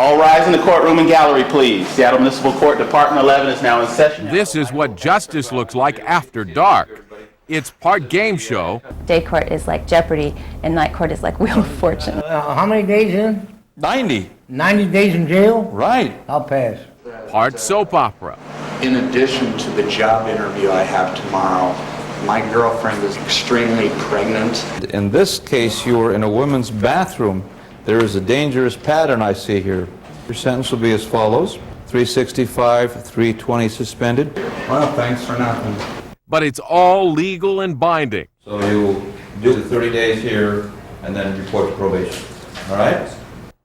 All rise in the courtroom and gallery, please. Seattle Municipal Court Department 11 is now in session. This is what justice looks like after dark. It's part game show. Day court is like Jeopardy, and night court is like Wheel of Fortune. How many days in? 90. 90 days in jail? Right. I'll pass. Part soap opera. In addition to the job interview I have tomorrow, my girlfriend is extremely pregnant. In this case, you were in a woman's bathroom. There is a dangerous pattern I see here. Your sentence will be as follows: 365, 320 suspended. Well, thanks for nothing. But it's all legal and binding. So you'll do the 30 days here and then report to probation. All right?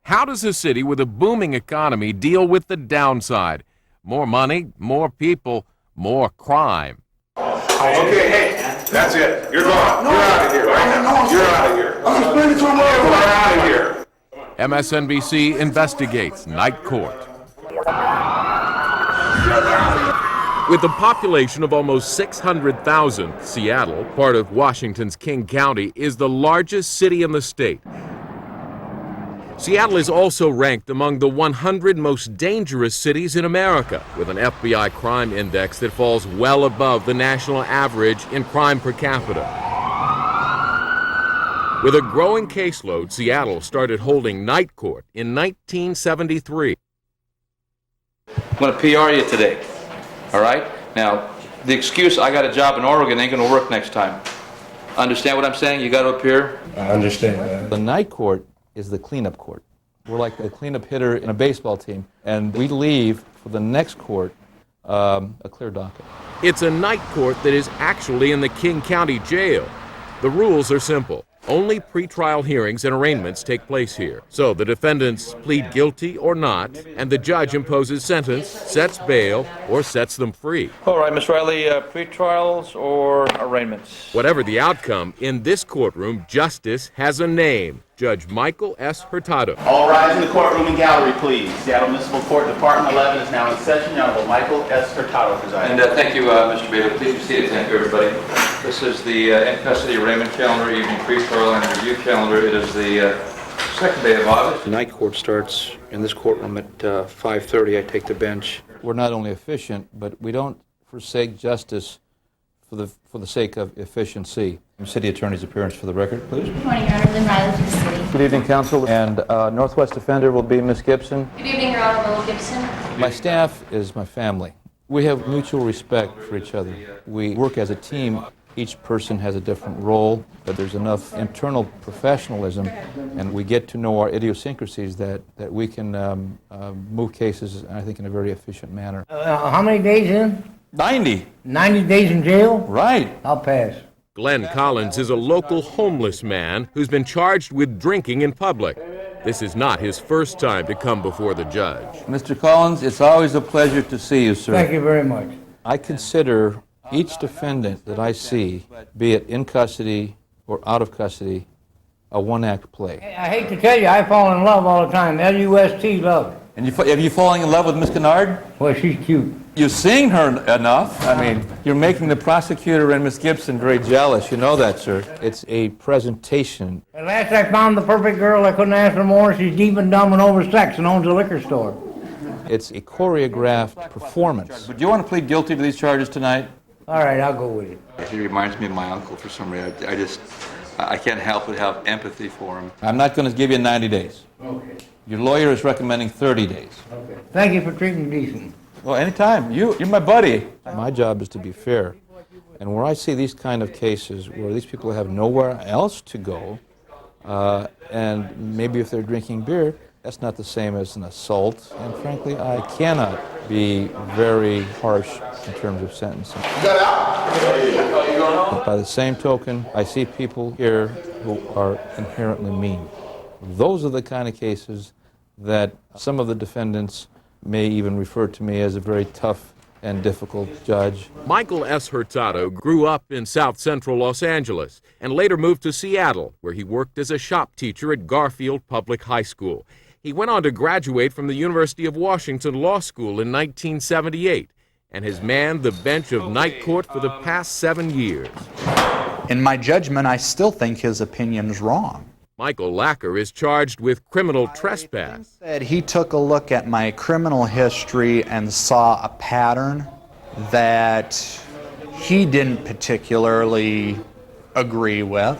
How does a city with a booming economy deal with the downside? More money, more people, more crime. Okay, hey, that's it. You're gone. You're out of here right now. You're out of here. I'm explaining to him. You're out of here. MSNBC Investigates Night Court. With a population of almost 600,000, Seattle, part of Washington's King County, is the largest city in the state. Seattle is also ranked among the 100 most dangerous cities in America, with an FBI crime index that falls well above the national average in crime per capita. With a growing caseload, Seattle started holding night court in 1973. I'm going to PR you today, all right? Now, the excuse, I got a job in Oregon, ain't going to work next time. Understand what I'm saying? You got to appear? I understand that. The night court is the cleanup court. We're like a cleanup hitter in a baseball team, and we leave for the next court a clear docket. It's a night court that is actually in the King County Jail. The rules are simple. Only pretrial hearings and arraignments take place here. So the defendants plead guilty or not, and the judge imposes sentence, sets bail, or sets them free. All right, Miss Riley, pretrials or arraignments? Whatever the outcome, in this courtroom, justice has a name: Judge Michael S. Hurtado. All rise in the courtroom and gallery, please. Seattle Municipal Court Department 11 is now in session. The Honorable Michael S. Hurtado presiding. And thank you, Mr. Bailey. Please be seated. Thank you, everybody. This is the in-custody arraignment calendar, evening pretrial and review calendar. It is the second day of August. The night court starts in this courtroom at 5:30. I take the bench. We're not only efficient, but we don't forsake justice for the sake of efficiency. City Attorney's appearance for the record, please. Good morning, Your Honor. Lynn Riley for the city. Good evening, counsel. And Northwest Defender will be Ms. Gibson. Good evening, Your Honor. Will Gibson. My staff is my family. We have mutual respect for each other. We work as a team. Each person has a different role, but there's enough internal professionalism, and we get to know our idiosyncrasies that we can move cases, I think, in a very efficient manner. How many days in? 90. 90 days in jail? Right. I'll pass. Glenn Collins is a local homeless man who's been charged with drinking in public. This is not his first time to come before the judge. Mr. Collins, it's always a pleasure to see you, sir. Thank you very much. I consider each defendant that I see, be it in custody or out of custody, a one-act play. I hate to tell you, I fall in love all the time. L-U-S-T, love. And have you fallen in love with Miss Kennard? Well, she's cute. You've seen her enough. I mean, you're making the prosecutor and Miss Gibson very jealous. You know that, sir. It's a presentation. At last I found the perfect girl. I couldn't ask for more. She's deep and dumb and oversexed and owns a liquor store. It's a choreographed performance. But do you want to plead guilty to these charges tonight? All right, I'll go with it. He reminds me of my uncle for some reason. I can't help but have empathy for him. I'm not going to give you 90 days. Okay. Your lawyer is recommending 30 days. Okay. Thank you for treating me decent. Well, anytime. You're my buddy. My job is to be fair. And where I see these kind of cases where these people have nowhere else to go, and maybe if they're drinking beer, that's not the same as an assault. And frankly, I cannot be very harsh in terms of sentencing. But by the same token, I see people here who are inherently mean. Those are the kind of cases that some of the defendants may even refer to me as a very tough and difficult judge. Michael S. Hurtado grew up in South Central Los Angeles and later moved to Seattle, where he worked as a shop teacher at Garfield Public High School. He went on to graduate from the University of Washington Law School in 1978 and has manned the bench of night court for the past 7 years. In my judgment, I still think his opinion's wrong. Michael Lacker is charged with criminal trespass. Said he took a look at my criminal history and saw a pattern that he didn't particularly agree with.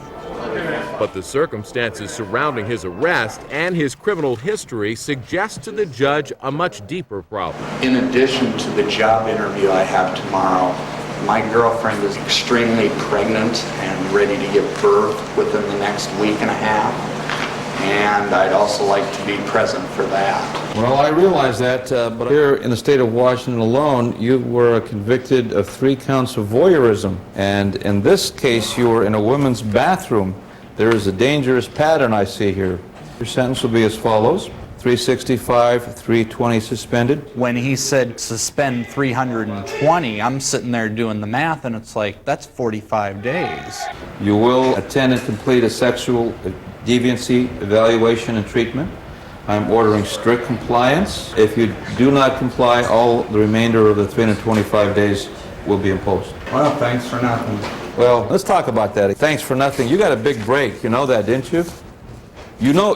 But the circumstances surrounding his arrest and his criminal history suggest to the judge a much deeper problem. In addition to the job interview I have tomorrow, my girlfriend is extremely pregnant and ready to give birth within the next week and a half, and I'd also like to be present for that. Well, I realize that, but here in the state of Washington alone, you were convicted of 3 counts of voyeurism, and in this case, you were in a woman's bathroom. There is a dangerous pattern I see here. Your sentence will be as follows: 365, 320 suspended. When he said suspend 320, I'm sitting there doing the math, and it's like, that's 45 days. You will attend and complete a sexual deviancy evaluation and treatment. I'm ordering strict compliance. If you do not comply, all the remainder of the 325 days will be imposed. Well, thanks for nothing. Well, let's talk about that. Thanks for nothing. You got a big break. You know that, didn't you? You know.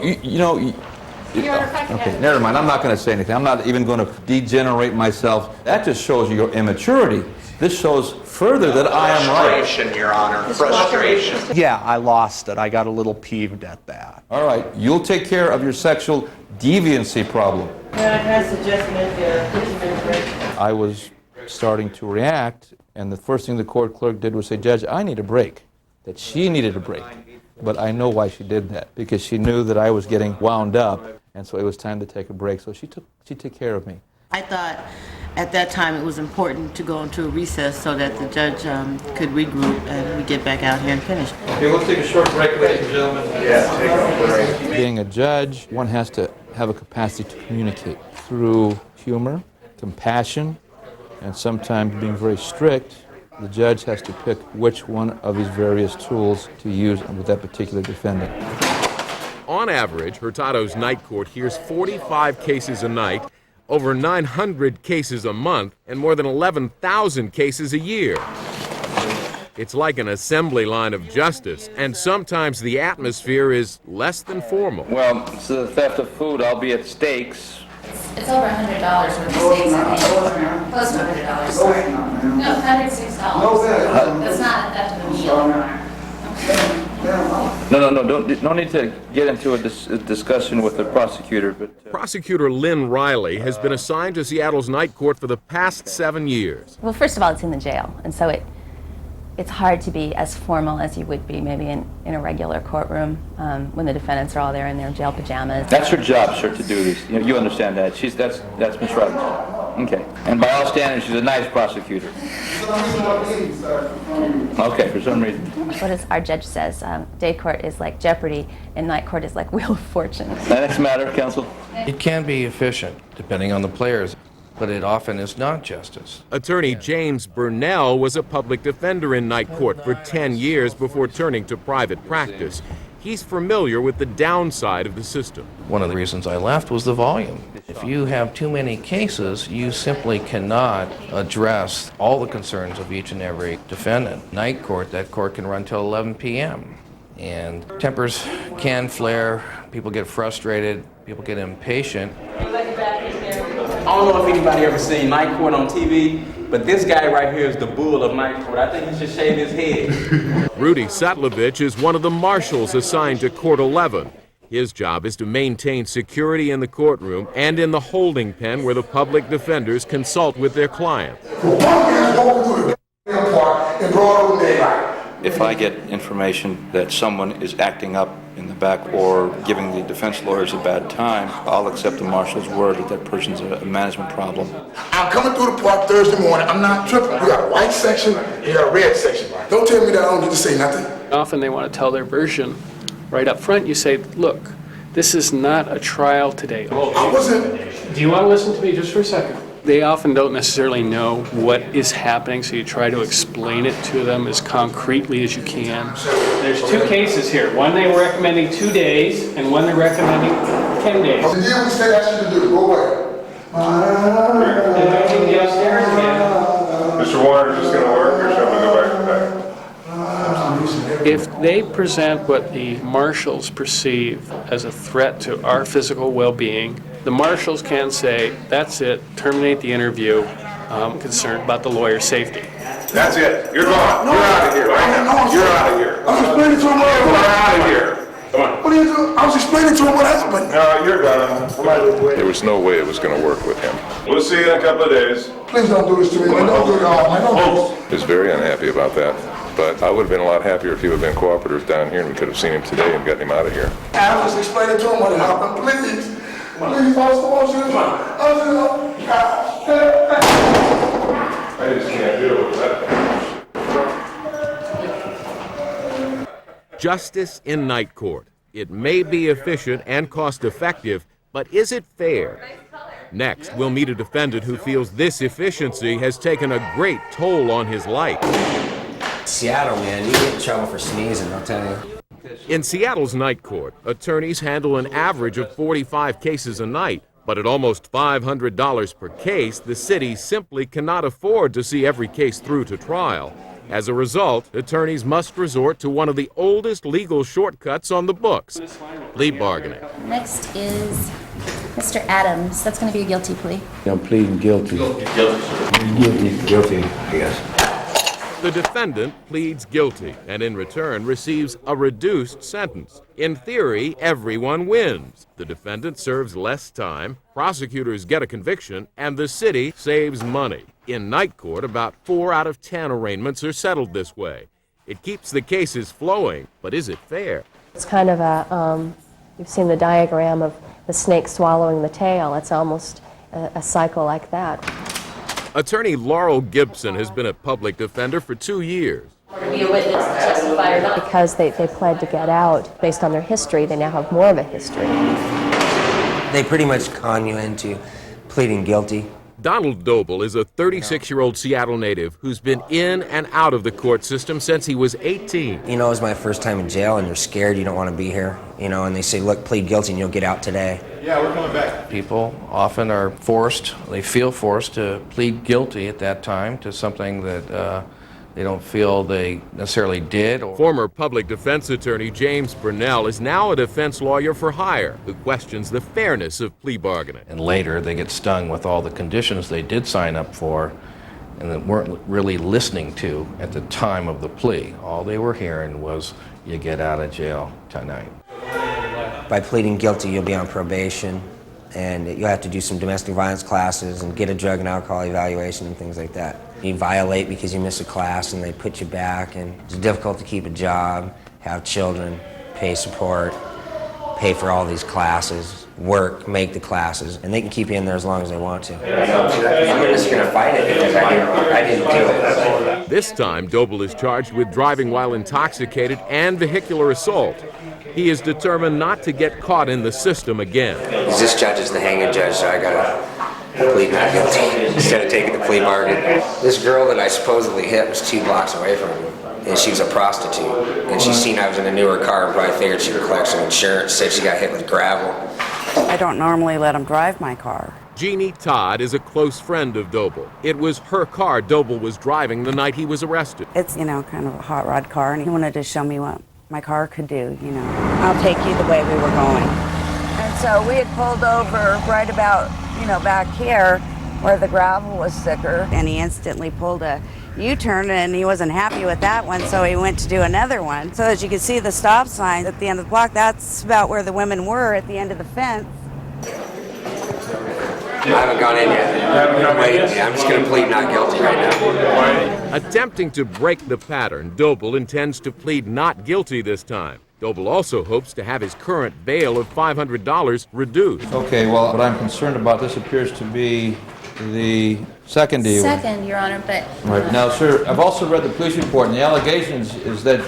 Okay, never mind. I'm not going to say anything. I'm not even going to degenerate myself. That just shows you your immaturity. This shows further that I am right. Frustration, Your Honor. Frustration. Yeah, I lost it. I got a little peeved at that. All right, you'll take care of your sexual deviancy problem. I suggest maybe a 15-minute break. I was starting to react, and the first thing the court clerk did was say, "Judge, I need a break." That she needed a break. But I know why she did that, because she knew that I was getting wound up, and so it was time to take a break. So she took care of me. I thought at that time it was important to go into a recess so that the judge could regroup and we get back out here and finish. Okay, let's take a short break, ladies and gentlemen. Yeah, take a break. Being a judge, one has to have a capacity to communicate through humor, compassion, and sometimes being very strict. The judge has to pick which one of these various tools to use with that particular defendant. On average, Hurtado's night court hears 45 cases a night, over 900 cases a month, and more than 11,000 cases a year. It's like an assembly line of justice, and sometimes the atmosphere is less than formal. Well, it's the theft of food, albeit steaks. It's over $100 worth of steaks, I think. Close to $100, sorry. No, $106. That's not a theft of a meal. No need to get into a discussion with the prosecutor, but... Prosecutor Lynn Riley has been assigned to Seattle's night court for the past 7 years. Well, first of all, it's in the jail, and so it's hard to be as formal as you would be maybe in a regular courtroom when the defendants are all there in their jail pajamas. That's her job, sir, to do this. You understand that. That's Miss Riley. Okay. And by all standards, she's a nice prosecutor. Okay, for some reason. What as our judge says, day court is like Jeopardy, and night court is like Wheel of Fortune. Next matter, counsel. It can be efficient, depending on the players, but it often is not justice. Attorney James Burnell was a public defender in night court for 10 years before turning to private practice. He's familiar with the downside of the system. One of the reasons I left was the volume. If you have too many cases, you simply cannot address all the concerns of each and every defendant. Night court, that court can run till 11 p.m. And tempers can flare, people get frustrated, people get impatient. I don't know if anybody ever seen night court on TV, but this guy right here is the bull of night court. I think he should shave his head. Rudy Setlovich is one of the marshals assigned to Court 11. His job is to maintain security in the courtroom and in the holding pen where the public defenders consult with their clients. If I get information that someone is acting up in the back or giving the defense lawyers a bad time, I'll accept the marshal's word that that person's a management problem. I'm coming through the park Thursday morning. I'm not tripping. You got a white section, you got a red section. Don't tell me that I don't get to say nothing. Often they want to tell their version right up front. You say, look, this is not a trial today. I wasn't. Do you want to listen to me just for a second? They often don't necessarily know what is happening, so you try to explain it to them as concretely as you can. There's two cases here. One they were recommending 2 days, and one they're recommending 10 days. The deal we said I should do, go away. And I think the upstairs again. Mr. Warner, just going to work, or shall we go back to back? If they present what the marshals perceive as a threat to our physical well-being, the marshals can say, that's it, terminate the interview, concerned about the lawyer's safety. That's it. You're gone. You're out of here. You're out of here. I was explaining to him what You're out of here. Come on. What are you doing? I was explaining to him what happened. No, you're gone. There was no way it was going to work with him. We'll see you in a couple of days. Please don't do this to me, man. Don't do it all, man. Don't do it. He was very unhappy about that. But I would have been a lot happier if he would have been cooperators down here and we could have seen him today and gotten him out of here. I was just explaining to him what happened. Please. Please, I want you to I just can't deal with that. Justice in night court. It may be efficient and cost-effective, but is it fair? Next, we'll meet a defendant who feels this efficiency has taken a great toll on his life. Seattle, man, you get in trouble for sneezing, I'll tell you. In Seattle's night court, attorneys handle an average of 45 cases a night, but at almost $500 per case, the city simply cannot afford to see every case through to trial. As a result, attorneys must resort to one of the oldest legal shortcuts on the books, plea bargaining. Next is Mr. Adams. That's going to be a guilty plea. I'm pleading guilty. Guilty, I guess. The defendant pleads guilty and in return receives a reduced sentence. In theory, everyone wins. The defendant serves less time, prosecutors get a conviction, and the city saves money. In night court, about 4 out of 10 arraignments are settled this way. It keeps the cases flowing, but is it fair? It's kind of a, you've seen the diagram of the snake swallowing the tail. It's almost a cycle like that. Attorney Laurel Gibson has been a public defender for 2 years. To be a witness to testify or not. Because they pled to get out, based on their history, they now have more of a history. They pretty much con you into pleading guilty. Donald Doble is a 36-year-old Seattle native who's been in and out of the court system since he was 18. You know, it was my first time in jail, and you're scared, you don't want to be here, you know, and they say, look, plead guilty and you'll get out today. Yeah, we're coming back. People often are forced, they feel forced to plead guilty at that time to something that they don't feel they necessarily did. Former public defense attorney James Burnell is now a defense lawyer for hire who questions the fairness of plea bargaining. And later they get stung with all the conditions they did sign up for and that weren't really listening to at the time of the plea. All they were hearing was, you get out of jail tonight. By pleading guilty, you'll be on probation, and you'll have to do some domestic violence classes and get a drug and alcohol evaluation and things like that. You violate because you miss a class and they put you back, and it's difficult to keep a job, have children, pay support, pay for all these classes, work, make the classes, and they can keep you in there as long as they want to. I'm just going to fight it because I didn't do it. This time, Doble is charged with driving while intoxicated and vehicular assault. He is determined not to get caught in the system again. This judge is the hanging judge, so I gotta plead not guilty instead of taking the plea bargain. This girl that I supposedly hit was 2 blocks away from me, and she was a prostitute. And she seen I was in a newer car and probably figured she would collect some insurance, said she got hit with gravel. I don't normally let them drive my car. Jeannie Todd is a close friend of Doble. It was her car Doble was driving the night he was arrested. It's, you know, kind of a hot rod car, and he wanted to show me what my car could do, you know. I'll take you the way we were going. And so we had pulled over right about, you know, back here where the gravel was thicker. And he instantly pulled a U-turn, and he wasn't happy with that one, so he went to do another one. So as you can see the stop sign at the end of the block, that's about where the women were at the end of the fence. I haven't gone in yet. I'm waiting. I'm just going to plead not guilty right now. Attempting to break the pattern, Doble intends to plead not guilty this time. Doble also hopes to have his current bail of $500 reduced. Okay, well, what I'm concerned about, this appears to be the second DUI. Second, Your Honor, but... Right. Now, sir, I've also read the police report, and the allegations is that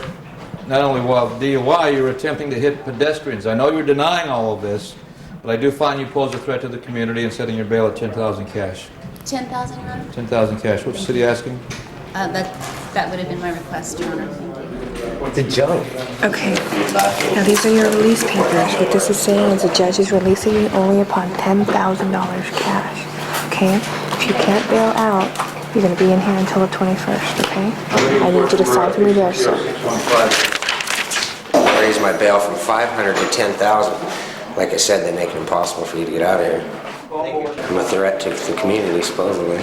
not only while DUI, you're attempting to hit pedestrians. I know you're denying all of this, but I do find you pose a threat to the community and setting your bail at $10,000 cash. 10,000, Your Honor? 10,000 cash. What's the city asking? That would have been my request, Your Honor. Thank you. It's a joke. Okay. Now these are your release papers. What this is saying is the judge is releasing you only upon $10,000 cash. Okay? If you can't bail out, You're going to be in here until the 21st, okay? I need you to sign for me there, sir. I raised my bail from $500 to $10,000. Like I said, they make it impossible for you to get out of here. I'm a threat to the community, supposedly.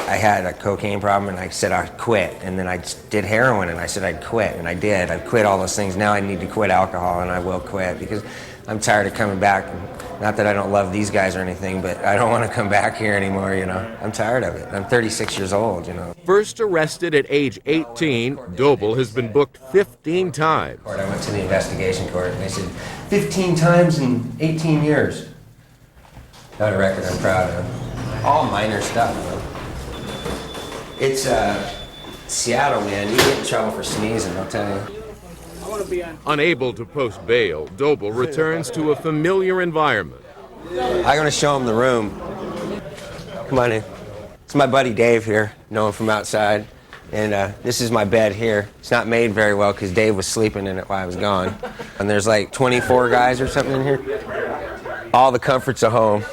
I had a cocaine problem and I said I'd quit, and then I did heroin and I said I'd quit, and I did. I've quit all those things. Now I need to quit alcohol, and I will quit because I'm tired of coming back. Not that I don't love these guys or anything, but I don't want to come back here anymore, you know. I'm tired of it. I'm 36 years old, you know. First arrested at age 18, Doble has been booked 15 times. I went to the investigation court and they said 15 times in 18 years. Got a record I'm proud of. All minor stuff, man. It's Seattle, man. You get in trouble for sneezing, I'll tell you. Unable to post bail, Doble returns to a familiar environment. I'm going to show him the room. Come on in. It's my buddy Dave here, know him from outside. And this is my bed here. It's not made very well because Dave was sleeping in it while I was gone. And there's like 24 guys or something in here. All the comforts of home.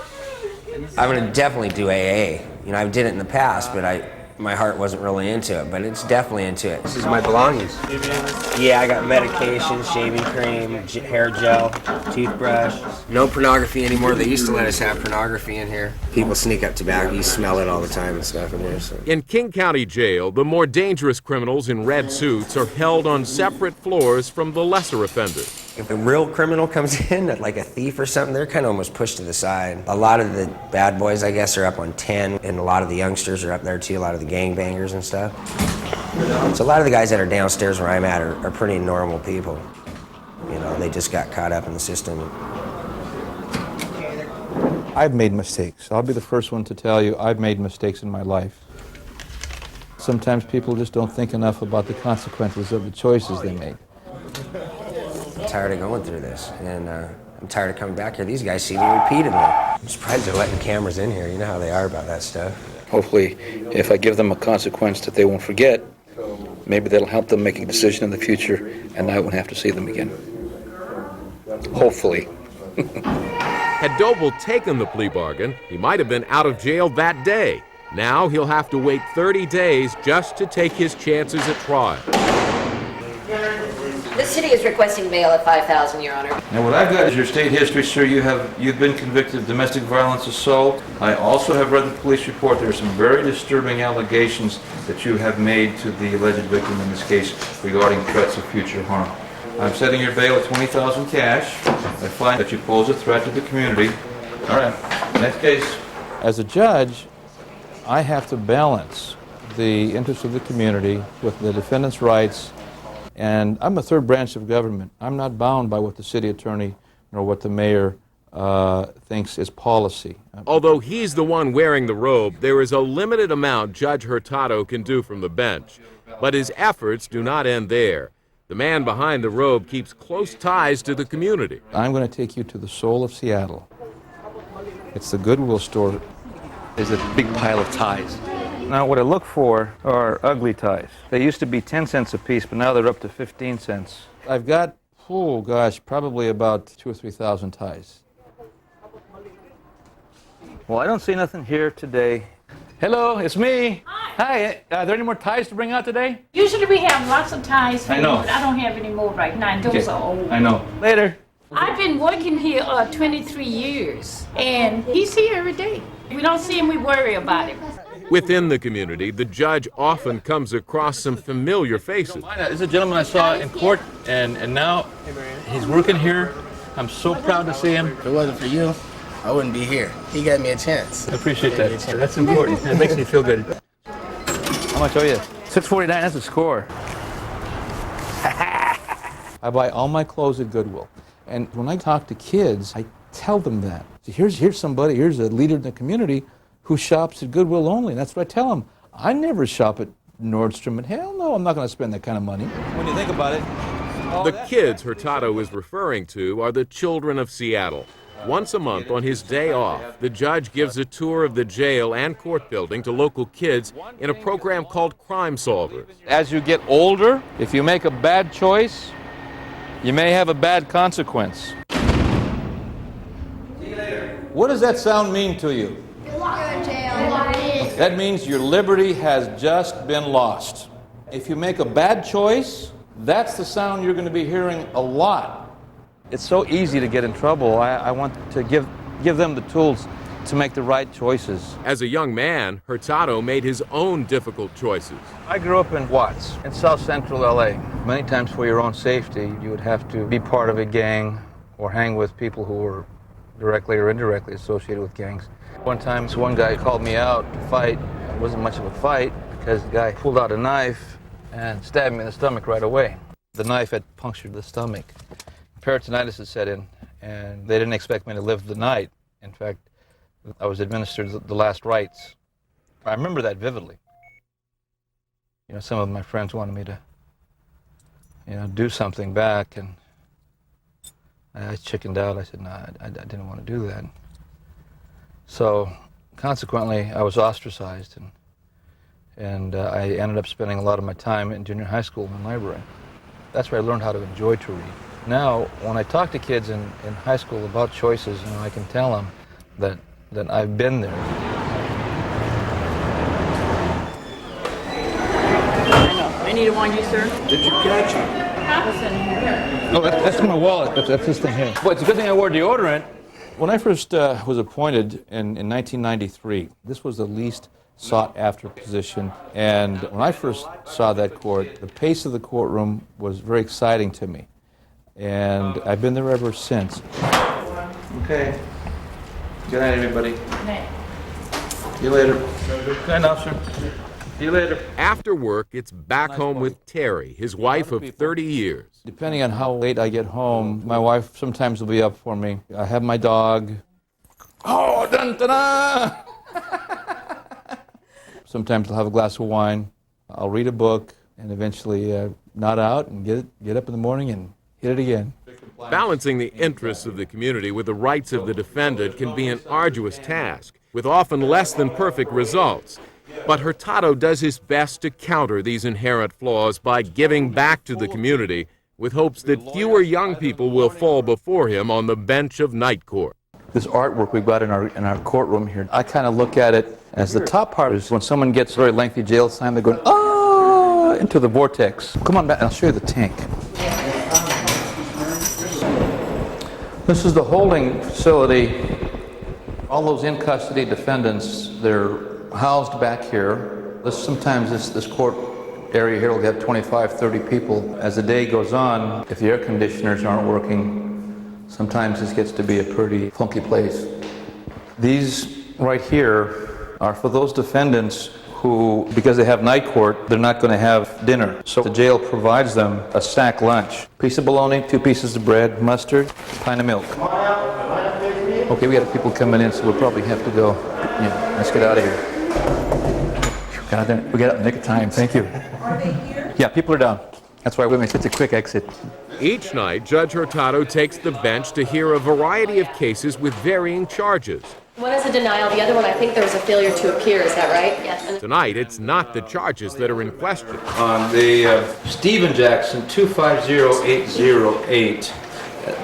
I'm going to definitely do AA. You know, I did it in the past, but my heart wasn't really into it, but it's definitely into it. This is my belongings. Yeah, I got medication, shaving cream, hair gel, toothbrush. No pornography anymore. They used to let us have pornography in here. People sneak up tobacco. You smell it all the time and stuff in here. So. In King County Jail, the more dangerous criminals in red suits are held on separate floors from the lesser offenders. If a real criminal comes in, like a thief or something, they're kind of almost pushed to the side. A lot of the bad boys, I guess, are up on 10, and a lot of the youngsters are up there too, a lot of the gangbangers and stuff. So a lot of the guys that are downstairs where I'm at are pretty normal people. You know, they just got caught up in the system. I've made mistakes. I'll be the first one to tell you I've made mistakes in my life. Sometimes people just don't think enough about the consequences of the choices they make. I'm tired of going through this, and I'm tired of coming back here. These guys see me repeatedly. I'm surprised they're letting cameras in here. You know how they are about that stuff. Hopefully, if I give them a consequence that they won't forget, maybe that'll help them make a decision in the future, and I won't have to see them again. Hopefully. Had Doble taken the plea bargain, he might have been out of jail that day. Now he'll have to wait 30 days just to take his chances at trial. The city is requesting bail at $5,000, Your Honor. Now what I've got is your state history, sir. You've been convicted of domestic violence assault. I also have read the police report. There are some very disturbing allegations that you have made to the alleged victim in this case regarding threats of future harm. I'm setting your bail at $20,000 cash. I find that you pose a threat to the community. All right, next case. As a judge, I have to balance the interests of the community with the defendant's rights. And I'm a third branch of government. I'm not bound by what the city attorney nor what the mayor thinks is policy. Although he's the one wearing the robe, there is a limited amount Judge Hurtado can do from the bench. But his efforts do not end there. The man behind the robe keeps close ties to the community. I'm going to take you to the soul of Seattle. It's the Goodwill store. There's a big pile of ties. Now, what I look for are ugly ties. They used to be 10 cents a piece, but now they're up to 15 cents. I've got, oh gosh, probably about 2,000 or 3,000 ties. Well, I don't see nothing here today. Hello, it's me. Hi. Are there any more ties to bring out today? Usually we have lots of ties. I know. But I don't have any more right now. Those are old. I know. Later. I've been working here 23 years, and he's here every day. We don't see him, we worry about him. Within the community, the judge often comes across some familiar faces. This is a gentleman I saw in court, and now he's working here. I'm so proud to see him. If it wasn't for you, I wouldn't be here. He got me a chance. I appreciate that. That's important. It makes me feel good. How much owe you? $6.49, that's a score. I buy all my clothes at Goodwill. And when I talk to kids, I tell them that. Here's somebody, here's a leader in the community who shops at Goodwill only. That's what I tell them. I never shop at Nordstrom, and hell no, I'm not going to spend that kind of money. When you think about it. The kids Hurtado is referring to are the children of Seattle. Once a month on his day off, the judge gives a tour of the jail and court building to local kids in a program called Crime Solvers. As you get older, if you make a bad choice, you may have a bad consequence. What does that sound mean to you? Good jail. That means your liberty has just been lost. If you make a bad choice, that's the sound you're going to be hearing a lot. It's so easy to get in trouble. I want to give them the tools to make the right choices. As a young man, Hurtado made his own difficult choices. I grew up in Watts, in South Central LA. Many times for your own safety, you would have to be part of a gang or hang with people who were directly or indirectly associated with gangs. One time, one guy called me out to fight. It wasn't much of a fight because the guy pulled out a knife and stabbed me in the stomach right away. The knife had punctured the stomach. Peritonitis had set in, and they didn't expect me to live the night. In fact, I was administered the last rites. I remember that vividly. You know, some of my friends wanted me to, do something back, and I chickened out. I said, no, I didn't want to do that. So, consequently, I was ostracized, and I ended up spending a lot of my time in junior high school in the library. That's where I learned how to enjoy to read. Now, when I talk to kids in high school about choices, I can tell them that I've been there. I need a one, you, sir. Did you catch it? What's in here? Oh, that's my wallet. That's this thing here. Well, it's a good thing I wore deodorant. When I first was appointed in 1993, this was the least sought-after position. And when I first saw that court, the pace of the courtroom was very exciting to me. And I've been there ever since. Okay. Good night, everybody. Good night. See you later. Good night, officer. See you later. After work, it's back home with Terry, his wife of 30 years. Depending on how late I get home, my wife sometimes will be up for me. I have my dog. Oh, dun-da-da! Sometimes I'll have a glass of wine. I'll read a book and eventually nod out and get up in the morning and hit it again. Balancing the interests of the community with the rights of the defendant can be an arduous task, with often less than perfect results. But Hurtado does his best to counter these inherent flaws by giving back to the community, with hopes that fewer young people will fall before him on the bench of night court. This artwork we've got in our courtroom here, I kind of look at it as the top part is when someone gets very lengthy jail time, they're going, ah, into the vortex. Come on back and I'll show you the tank. This is the holding facility. All those in custody defendants, they're housed back here. Sometimes this court area here will have 25, 30 people. As the day goes on, if the air conditioners aren't working, sometimes this gets to be a pretty funky place. These right here are for those defendants who, because they have night court, they're not going to have dinner. So the jail provides them a sack lunch. Piece of bologna, 2 pieces of bread, mustard, pint of milk. Okay, we got people coming in, so we'll probably have to go. Yeah, let's get out of here. We got out in the nick of time, thank you. Are they here? Yeah, people are down. That's why we made such a quick exit. Each night, Judge Hurtado takes the bench to hear a variety of cases with varying charges. One is a denial, the other one I think there was a failure to appear, is that right? Yes. Tonight, it's not the charges that are in question. On the Stephen Jackson 250808,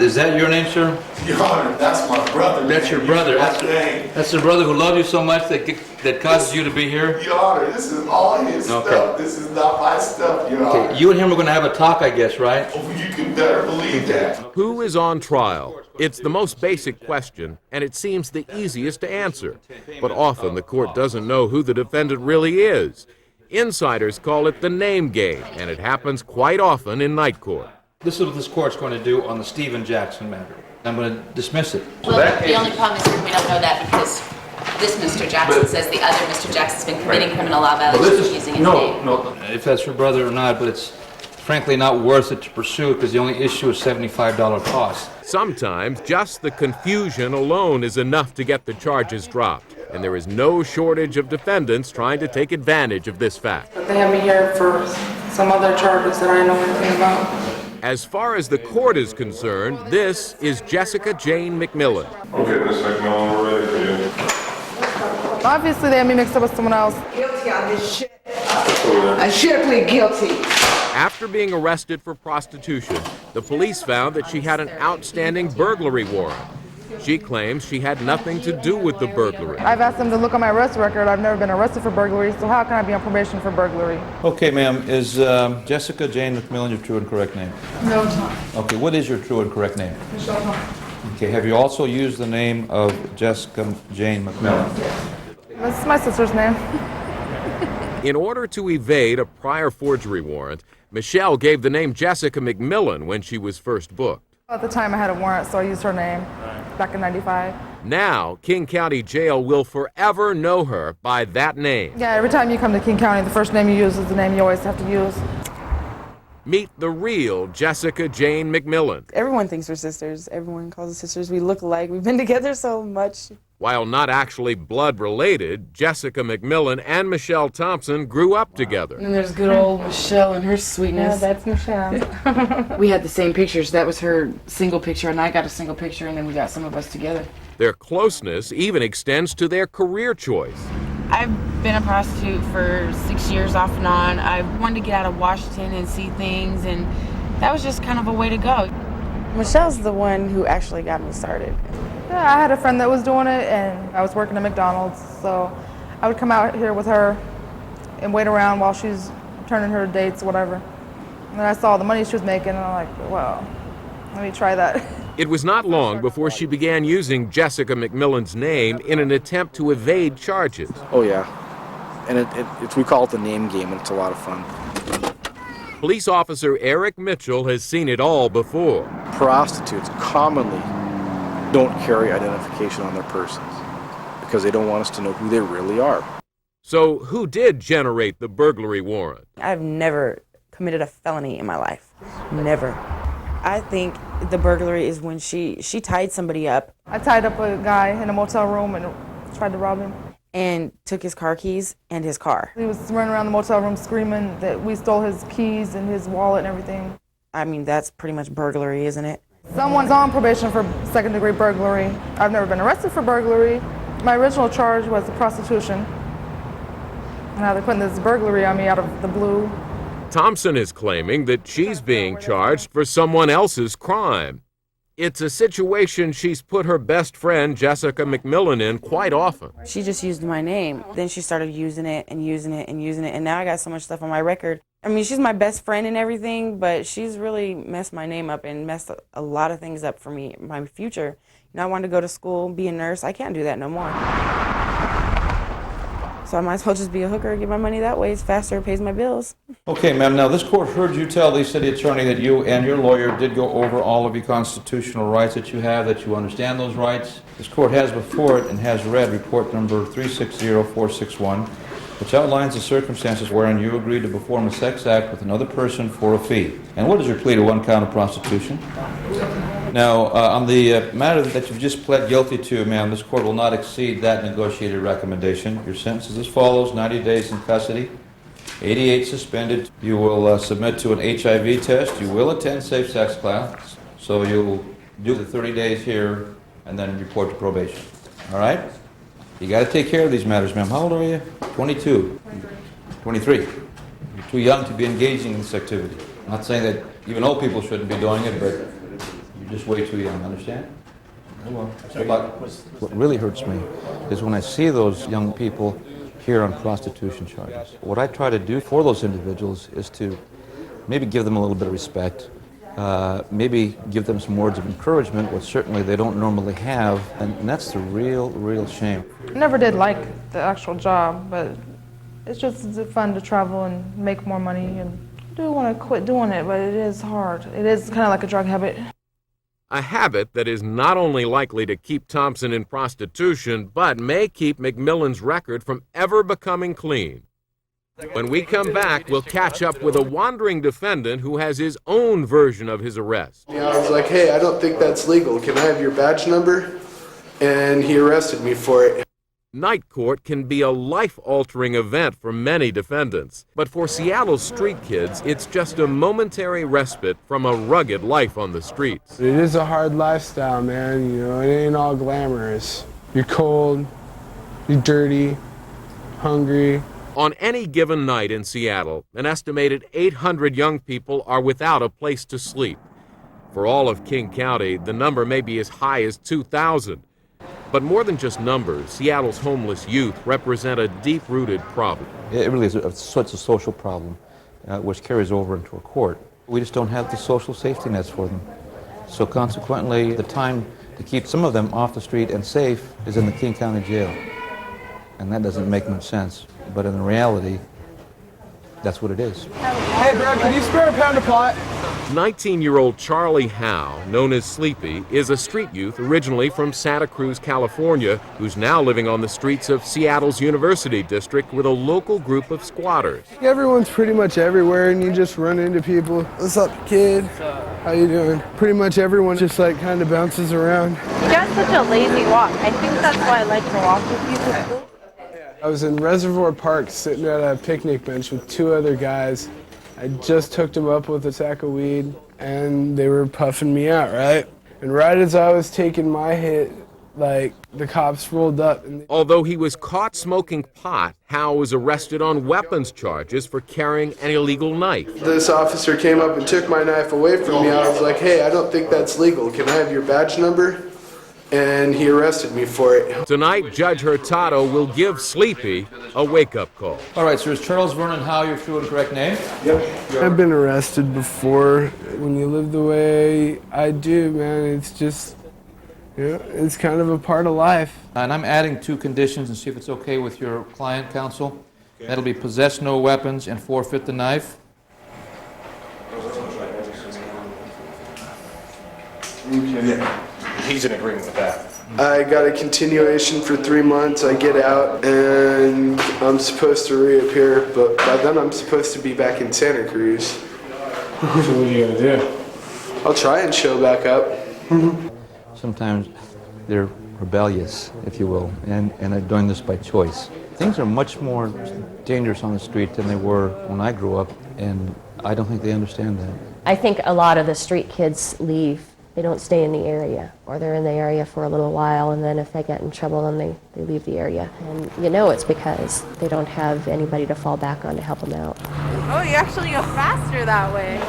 is that your name, sir? Your Honor, that's my brother. That's your brother. That's the brother who loved you so much that causes you to be here? Your Honor, this is all his stuff. This is not my stuff, Your Honor. Okay, you and him are going to have a talk, I guess, right? Oh, you can better believe that. Who is on trial? It's the most basic question, and it seems the easiest to answer. But often the court doesn't know who the defendant really is. Insiders call it the name game, and it happens quite often in night court. This is what this court's going to do on the Stephen Jackson matter. I'm going to dismiss it. Well, the only problem is that we don't know that because this Mr. Jackson says the other Mr. Jackson's been committing criminal law violations using his name. No, if that's your brother or not, but it's frankly not worth it to pursue because the only issue is $75 cost. Sometimes just the confusion alone is enough to get the charges dropped, and there is no shortage of defendants trying to take advantage of this fact. But they have me here for some other charges that I know anything about. As far as the court is concerned, this is Jessica Jane McMillan. Okay, Miss McMillan, we're ready for you. Obviously, they had me mixed up with someone else. Guilty on this shit. I should plead guilty. After being arrested for prostitution, the police found that she had an outstanding burglary warrant. She claims she had nothing to do with the burglary. I've asked them to look on my arrest record. I've never been arrested for burglary, so how can I be on probation for burglary? Okay, ma'am, is Jessica Jane McMillan your true and correct name? No, it's not. Okay, what is your true and correct name? Michelle Thompson. Okay, have you also used the name of Jessica Jane McMillan? This is my sister's name. In order to evade a prior forgery warrant, Michelle gave the name Jessica McMillan when she was first booked. At the time I had a warrant, so I used her name back in '95. Now, King County Jail will forever know her by that name. Yeah, every time you come to King County, the first name you use is the name you always have to use. Meet the real Jessica Jane McMillan. Everyone thinks we're sisters. Everyone calls us sisters. We look alike. We've been together so much. While not actually blood related, Jessica McMillan and Michelle Thompson grew up together. And there's good old Michelle and her sweetness. Yeah, that's Michelle. We had the same pictures. That was her single picture, and I got a single picture, and then we got some of us together. Their closeness even extends to their career choice. I've been a prostitute for 6 years off and on. I wanted to get out of Washington and see things, and that was just kind of a way to go. Michelle's the one who actually got me started. Yeah, I had a friend that was doing it, and I was working at McDonald's, so I would come out here with her and wait around while she's turning her dates, whatever. And then I saw the money she was making, and I'm like, well, let me try that. It was not long before she began using Jessica McMillan's name in an attempt to evade charges. Oh yeah, and we call it the name game, and it's a lot of fun. Police officer Eric Mitchell has seen it all before. Prostitutes commonly don't carry identification on their persons because they don't want us to know who they really are. So who did generate the burglary warrant? I've never committed a felony in my life. Never. I think the burglary is when she tied somebody up. I tied up a guy in a motel room and tried to rob him. And took his car keys and his car. He was running around the motel room screaming that we stole his keys and his wallet and everything. I mean, that's pretty much burglary, isn't it? Someone's on probation for second-degree burglary. I've never been arrested for burglary. My original charge was prostitution. And now they're putting this burglary on me out of the blue. Thompson is claiming that she's being charged for someone else's crime. It's a situation she's put her best friend Jessica McMillan in quite often. She just used my name. Then she started using it and using it and using it, and now I got so much stuff on my record. I mean, she's my best friend and everything, but she's really messed my name up and messed a lot of things up for me, my future. You know, I wanted to go to school, be a nurse. I can't do that no more. So I might as well just be a hooker, get my money that way. It's faster, it pays my bills. Okay, ma'am, now this court heard you tell the city attorney that you and your lawyer did go over all of your constitutional rights that you have, that you understand those rights. This court has before it and has read report number 360461, which outlines the circumstances wherein you agreed to perform a sex act with another person for a fee. And what is your plea to one count of prostitution? Now, on the matter that you've just pled guilty to, ma'am, this court will not exceed that negotiated recommendation. Your sentence is as follows: 90 days in custody, 88 suspended. You will submit to an HIV test. You will attend safe sex class. So you'll do the 30 days here and then report to probation. All right? You got to take care of these matters, ma'am. How old are you? 22. 23. You're too young to be engaging in this activity. I'm not saying that even old people shouldn't be doing it, but you're just way too young, understand? Oh well. Good luck. What really hurts me is when I see those young people here on prostitution charges. What I try to do for those individuals is to maybe give them a little bit of respect, maybe give them some words of encouragement, which certainly they don't normally have, and that's the real shame. I never did like the actual job, but it's just fun to travel and make more money, and I do want to quit doing it, but it is hard. It is kind of like a drug habit. A habit that is not only likely to keep Thompson in prostitution, but may keep McMillan's record from ever becoming clean. When we come back, we'll catch up with a wandering defendant who has his own version of his arrest. Yeah, I was like, hey, I don't think that's legal. Can I have your badge number? And he arrested me for it. Night court can be a life-altering event for many defendants, but for Seattle's street kids, it's just a momentary respite from a rugged life on the streets. It is a hard lifestyle, man. You know, it ain't all glamorous. You're cold, you're dirty, hungry. On any given night in Seattle, an estimated 800 young people are without a place to sleep. For all of King County, the number may be as high as 2,000. But more than just numbers, Seattle's homeless youth represent a deep-rooted problem. It really is such a social problem, which carries over into a court. We just don't have the social safety nets for them. So consequently, the time to keep some of them off the street and safe is in the King County Jail. And that doesn't make much sense. But in reality, that's what it is. Hey, bro, can you spare a pound of pot? 19-year-old Charlie Howe, known as Sleepy, is a street youth originally from Santa Cruz, California, who's now living on the streets of Seattle's University District with a local group of squatters. Everyone's pretty much everywhere, and you just run into people. What's up, kid? How you doing? Pretty much everyone just like kind of bounces around. You got such a lazy walk. I think that's why I like to walk with you to school. I was in Reservoir Park sitting at a picnic bench with two other guys. I just hooked them up with a sack of weed, and they were puffing me out, right? And right as I was taking my hit, like, the cops rolled up. And Although he was caught smoking pot, Howe was arrested on weapons charges for carrying an illegal knife. This officer came up and took my knife away from me. I was like, hey, I don't think that's legal. Can I have your badge number? And he arrested me for it. Tonight, Judge Hurtado will give Sleepy a wake-up call. All right, sir, is Charles Vernon Howe your true and correct name? Yep. I've been arrested before. When you live the way I do, man, it's just, you know, it's kind of a part of life. And I'm adding 2 conditions and see if it's okay with your client, counsel. Okay. That'll be possess no weapons and forfeit the knife. Yeah. He's in agreement with that. I got a continuation for 3 months. I get out and I'm supposed to reappear, but by then I'm supposed to be back in Santa Cruz. So what are you gonna do? I'll try and show back up. Sometimes they're rebellious, if you will, and they're doing this by choice. Things are much more dangerous on the street than they were when I grew up, and I don't think they understand that. I think a lot of the street kids leave. They don't stay in the area, or they're in the area for a little while, and then if they get in trouble, then they leave the area. And you know it's because they don't have anybody to fall back on to help them out. Oh, you actually go faster that way.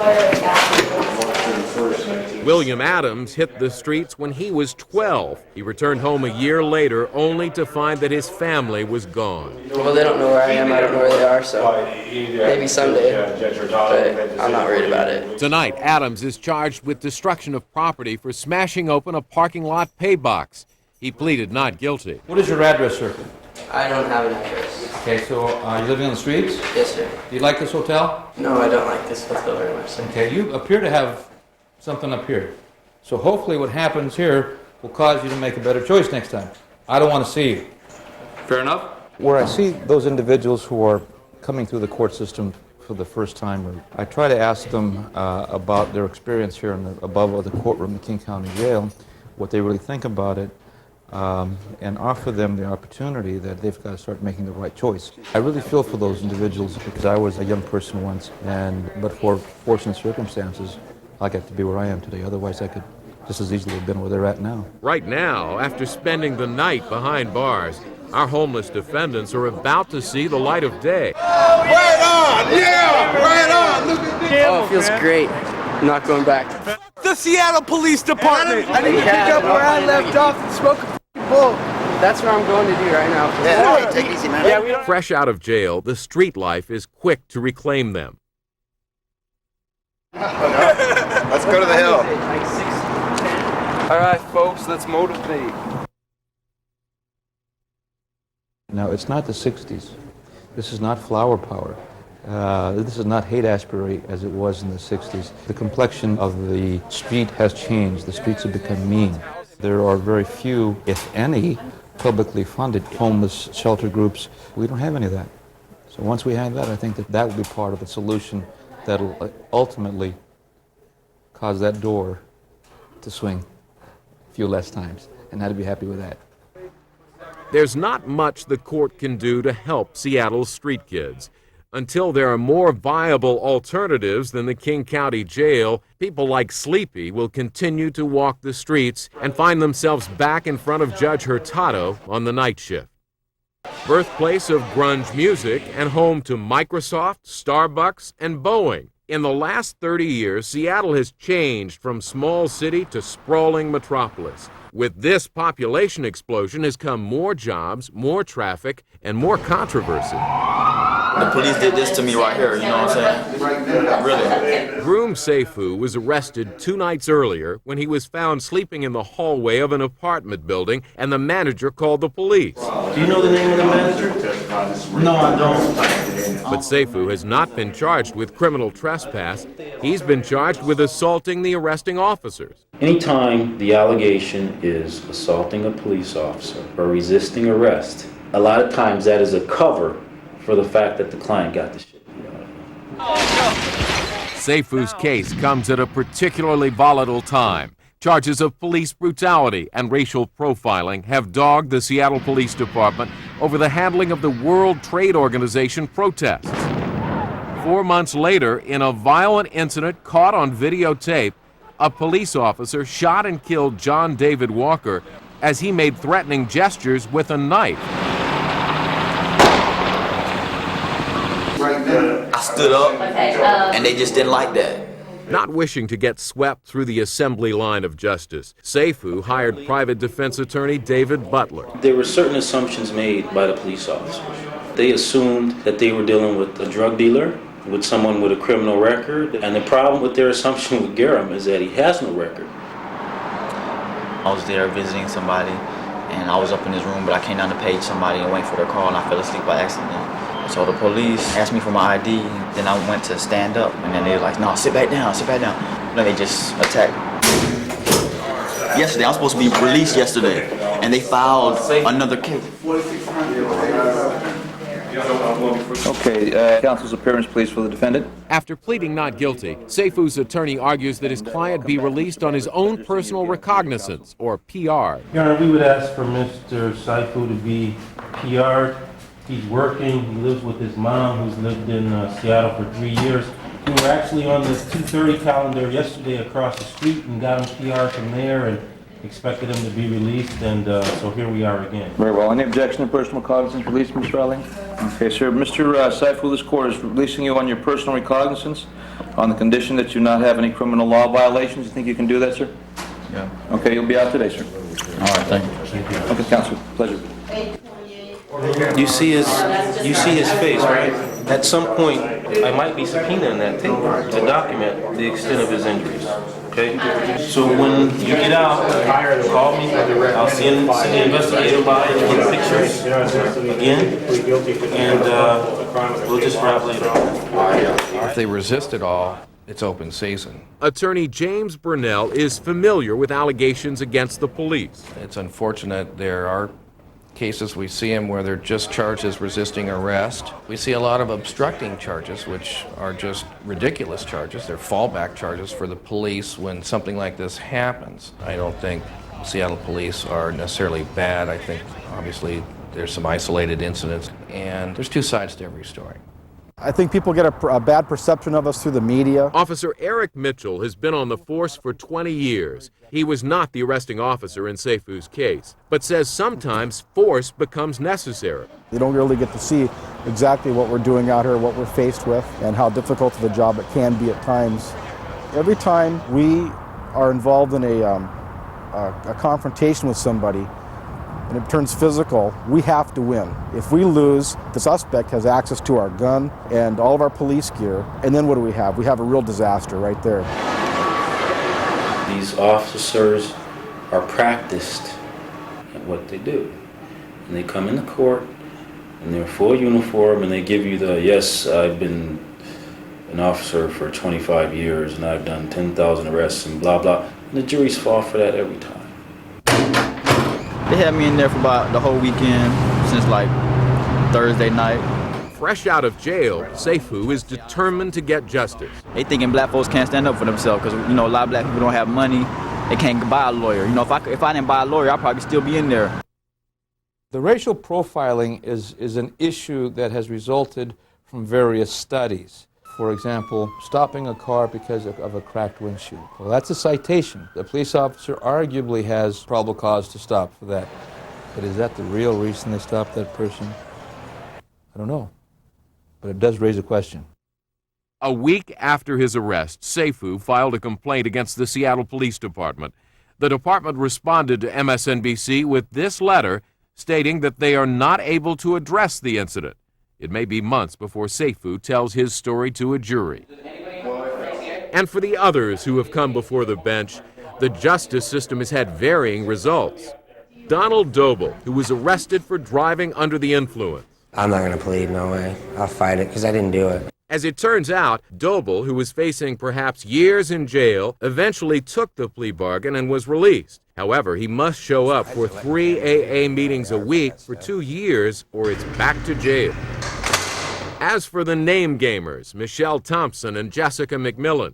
William Adams hit the streets when he was 12. He returned home a year later only to find that his family was gone. Well, they don't know where I am, I don't know where they are, so maybe someday, but I'm not worried about it. Tonight, Adams is charged with destruction of property for smashing open a parking lot pay box. He pleaded not guilty. What is your address, sir? I don't have an address. Okay, so are you living on the streets? Yes, sir. Do you like this hotel? No, I don't like this hotel very much, sir. Okay, you appear to have something up here. So hopefully what happens here will cause you to make a better choice next time. I don't want to see you. Fair enough? Where I see those individuals who are coming through the court system for the first time, I try to ask them about their experience here above the courtroom, the King County Jail, what they really think about it, and offer them the opportunity that they've got to start making the right choice. I really feel for those individuals because I was a young person once, but for fortunate circumstances, I got to be where I am today. Otherwise, I could just as easily have been where they're at now. Right now, after spending the night behind bars, our homeless defendants are about to see the light of day. Right on! Yeah! Right on! Look at this! Oh, it feels great. I'm not going back. The Seattle Police Department! I need to pick up where I left off and smoke a bowl. That's what I'm going to do right now. Yeah, take it easy, man. Yeah, Fresh out of jail, the street life is quick to reclaim them. Let's go to the hill. All right, folks, let's motivate. Now, it's not the 60s. This is not flower power. This is not Haight-Ashbury as it was in the 60s. The complexion of the street has changed. The streets have become mean. There are very few, if any, publicly funded homeless shelter groups. We don't have any of that. So once we have that, I think that will be part of the solution that'll ultimately cause that door to swing a few less times, and I'd be happy with that. There's not much the court can do to help Seattle's street kids. Until there are more viable alternatives than the King County Jail, people like Sleepy will continue to walk the streets and find themselves back in front of Judge Hurtado on the night shift. Birthplace of grunge music and home to Microsoft, Starbucks, and Boeing, In the last 30 years, Seattle has changed from small city to sprawling metropolis. With this population explosion has come more jobs, more traffic, and more controversy. The police did this to me right here, you know what I'm saying? Really. Groom Seifu was arrested 2 nights earlier when he was found sleeping in the hallway of an apartment building, and the manager called the police. Do you know the name of the manager? No, I don't. But Seifu has not been charged with criminal trespass. He's been charged with assaulting the arresting officers. Anytime the allegation is assaulting a police officer or resisting arrest, a lot of times that is a cover for the fact that the client got the shit. Seifu's case comes at a particularly volatile time. Charges of police brutality and racial profiling have dogged the Seattle Police Department over the handling of the World Trade Organization protests. 4 months later, in a violent incident caught on videotape, a police officer shot and killed John David Walker as he made threatening gestures with a knife. I stood up, and they just didn't like that. Not wishing to get swept through the assembly line of justice, Seifu hired private defense attorney David Butler. There were certain assumptions made by the police officers. They assumed that they were dealing with a drug dealer, with someone with a criminal record, and the problem with their assumption with Garum is that he has no record. I was there visiting somebody, and I was up in his room, but I came down to page somebody and waiting for their call, and I fell asleep by accident. So the police asked me for my ID, then I went to stand up, and then they were like, no, sit back down, sit back down. And then they just attacked me. Yesterday, I was supposed to be released yesterday, and they filed another case. Okay, counsel's appearance, please, for the defendant. After pleading not guilty, Seifu's attorney argues that his client be released on his own personal recognizance, or PR. Your Honor, we would ask for Mr. Seifu to be PR'd. He's working, he lives with his mom, who's lived in Seattle for 3 years. We were actually on the 2:30 calendar yesterday across the street and got him PR from there and expected him to be released, and so here we are again. Very well. Any objection to personal recognizance release, Mr. Riley? Okay, sir. Mr. Seifu, this court is releasing you on your personal recognizance on the condition that you not have any criminal law violations. You think you can do that, sir? Yeah. Okay, you'll be out today, sir. All right, thank you. Okay, counsel. Pleasure. You see his face, right? At some point, I might be subpoenaing that tape to document the extent of his injuries. Okay? So when you get out, call me. I'll send the investigator by and get pictures again, and we'll just wrap later. If they resist at all, it's open season. Attorney James Burnell is familiar with allegations against the police. It's unfortunate there are cases we see them where they're just charged as resisting arrest. We see a lot of obstructing charges, which are just ridiculous charges. They're fallback charges for the police when something like this happens. I don't think Seattle police are necessarily bad. I think obviously there's some isolated incidents, and there's two sides to every story. I think people get a bad perception of us through the media. Officer Eric Mitchell has been on the force for 20 years. He was not the arresting officer in Seifu's case, but says sometimes force becomes necessary. You don't really get to see exactly what we're doing out here, what we're faced with, and how difficult of a job it can be at times. Every time we are involved in a confrontation with somebody, and it turns physical, we have to win. If we lose, the suspect has access to our gun and all of our police gear, and then what do we have? We have a real disaster right there. These officers are practiced at what they do. And they come into court in their full uniform and they give you the, yes, I've been an officer for 25 years and I've done 10,000 arrests and blah, blah. And the juries fall for that every time. They had me in there for about the whole weekend, since like Thursday night. Fresh out of jail, Seifu is determined to get justice. They thinking black folks can't stand up for themselves because, you know, a lot of black people don't have money. They can't buy a lawyer. You know, if I didn't buy a lawyer, I'd probably still be in there. The racial profiling is an issue that has resulted from various studies. For example, stopping a car because of a cracked windshield. Well, that's a citation. The police officer arguably has probable cause to stop for that. But is that the real reason they stopped that person? I don't know. But it does raise a question. A week after his arrest, Seifu filed a complaint against the Seattle Police Department. The department responded to MSNBC with this letter stating that they are not able to address the incident. It may be months before Seifu tells his story to a jury. And for the others who have come before the bench, the justice system has had varying results. Donald Doble, who was arrested for driving under the influence. I'm not going to plead, no way. I'll fight it because I didn't do it. As it turns out, Doble, who was facing perhaps years in jail, eventually took the plea bargain and was released. However, he must show up for 3 AA meetings a week for 2 years or it's back to jail. As for the name gamers, Michelle Thompson and Jessica McMillan,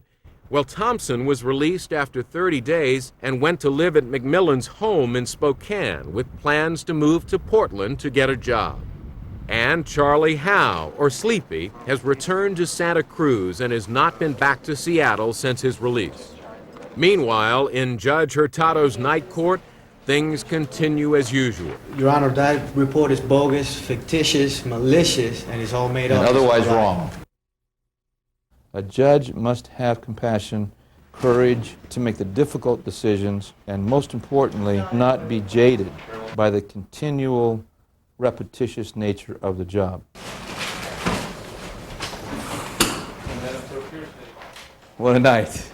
well, Thompson was released after 30 days and went to live at McMillan's home in Spokane with plans to move to Portland to get a job. And Charlie Howe, or Sleepy, has returned to Santa Cruz and has not been back to Seattle since his release. Meanwhile, in Judge Hurtado's night court, things continue as usual. Your Honor, that report is bogus, fictitious, malicious, and it's all made up. And otherwise wrong. A judge must have compassion, courage to make the difficult decisions, and most importantly, not be jaded by the continual repetitious nature of the job. What a night.